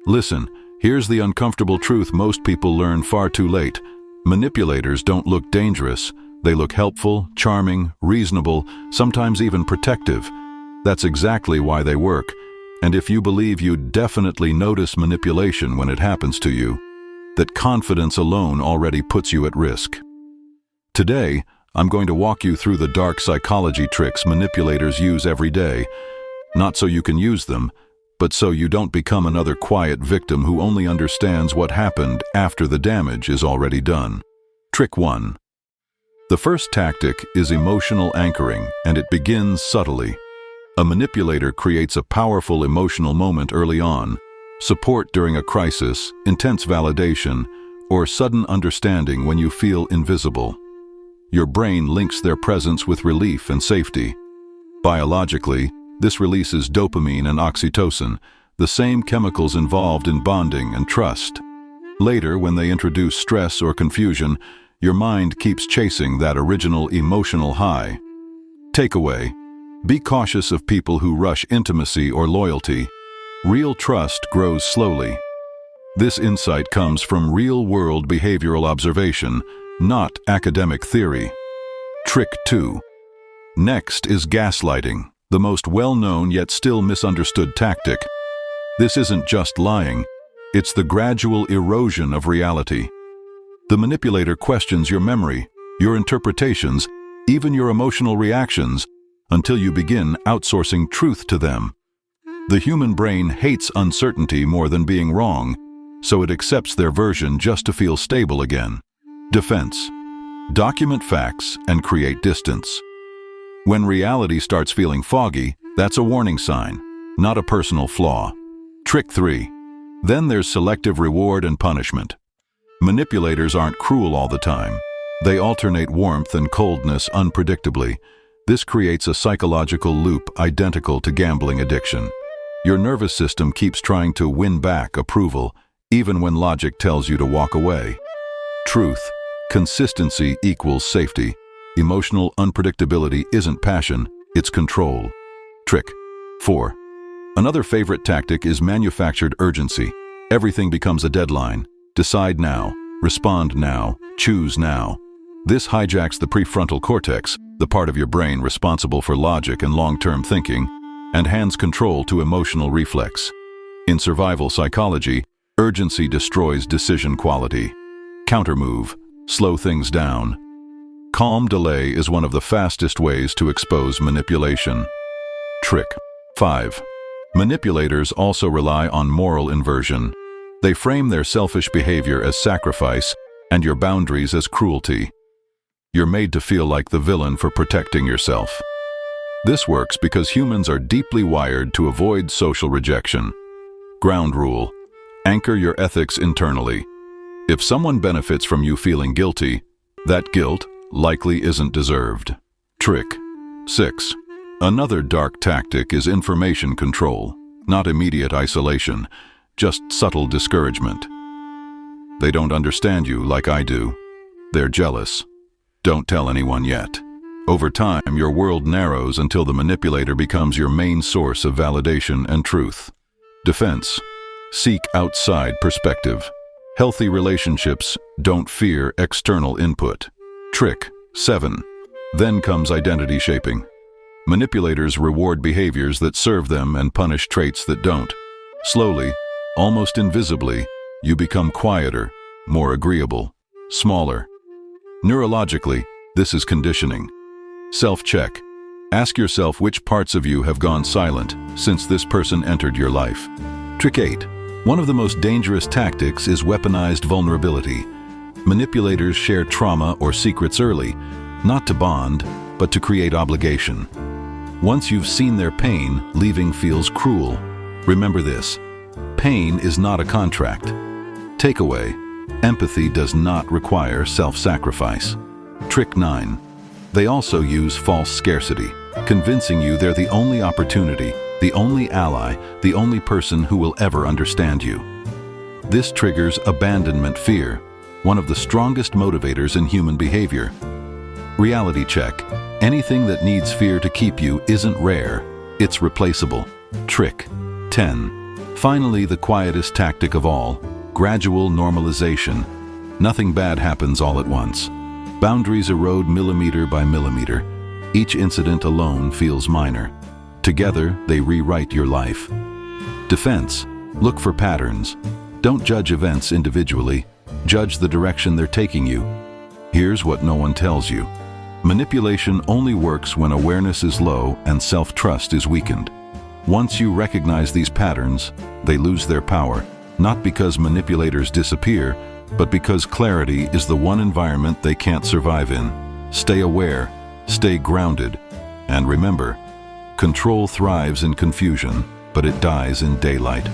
Listen, here's the uncomfortable truth most people learn far too late. Manipulators don't look dangerous. They look helpful, charming, reasonable, sometimes even protective. That's exactly why they work. And if you believe you'd definitely notice manipulation when it happens to you, that confidence alone already puts you at risk. Today, I'm going to walk you through the dark psychology tricks manipulators use every day, not so you can use them, but so you don't become another quiet victim who only understands what happened after the damage is already done. Trick 1. The first tactic is emotional anchoring, and it begins subtly. A manipulator creates a powerful emotional moment early on, support during a crisis, intense validation, or sudden understanding when you feel invisible. Your brain links their presence with relief and safety. Biologically, this releases dopamine and oxytocin, the same chemicals involved in bonding and trust. Later, when they introduce stress or confusion, your mind keeps chasing that original emotional high. Takeaway: be cautious of people who rush intimacy or loyalty. Real trust grows slowly. This insight comes from real-world behavioral observation, not academic theory. Trick 2. Next is gaslighting, the most well-known yet still misunderstood tactic. This isn't just lying, it's the gradual erosion of reality. The manipulator questions your memory, your interpretations, even your emotional reactions, until you begin outsourcing truth to them. The human brain hates uncertainty more than being wrong, so it accepts their version just to feel stable again. Defense: document facts and create distance. When reality starts feeling foggy, that's a warning sign, not a personal flaw. Trick 3. Then there's selective reward and punishment. Manipulators aren't cruel all the time. They alternate warmth and coldness unpredictably. This creates a psychological loop identical to gambling addiction. Your nervous system keeps trying to win back approval, even when logic tells you to walk away. Truth: consistency equals safety. Emotional unpredictability isn't passion, it's control. Trick 4. Another favorite tactic is manufactured urgency. Everything becomes a deadline. Decide now, respond now, choose now. This hijacks the prefrontal cortex, the part of your brain responsible for logic and long-term thinking, and hands control to emotional reflex. In survival psychology, urgency destroys decision quality. Countermove: slow things down. Calm delay is one of the fastest ways to expose manipulation. Trick 5. Manipulators also rely on moral inversion. They frame their selfish behavior as sacrifice and your boundaries as cruelty. You're made to feel like the villain for protecting yourself. This works because humans are deeply wired to avoid social rejection. Ground rule: anchor your ethics internally. If someone benefits from you feeling guilty, that guilt likely isn't deserved. Trick 6. Another dark tactic is information control, not immediate isolation, just subtle discouragement. They don't understand you like I do. They're jealous. Don't tell anyone yet. Over time, your world narrows until the manipulator becomes your main source of validation and truth. Defense: seek outside perspective. Healthy relationships don't fear external input. Trick 7. Then comes identity shaping. Manipulators reward behaviors that serve them and punish traits that don't. Slowly, almost invisibly, you become quieter, more agreeable, smaller. Neurologically, this is conditioning. Self-check. Ask yourself which parts of you have gone silent since this person entered your life. Trick 8. One of the most dangerous tactics is weaponized vulnerability. Manipulators share trauma or secrets early, not to bond, but to create obligation. Once you've seen their pain, leaving feels cruel. Remember this: pain is not a contract. Takeaway: empathy does not require self-sacrifice. Trick 9. They also use false scarcity, convincing you they're the only opportunity, the only ally, the only person who will ever understand you. This triggers abandonment fear, one of the strongest motivators in human behavior. Reality check: anything that needs fear to keep you isn't rare, it's replaceable. Trick 10. Finally, the quietest tactic of all, gradual normalization. Nothing bad happens all at once. Boundaries erode millimeter by millimeter. Each incident alone feels minor. Together, they rewrite your life. Defense. Look for patterns. Don't judge events individually. Judge the direction they're taking you. Here's what no one tells you. Manipulation only works when awareness is low and self-trust is weakened. Once you recognize these patterns, they lose their power, not because manipulators disappear, but because clarity is the one environment they can't survive in. Stay aware, stay grounded, and remember, control thrives in confusion, but it dies in daylight.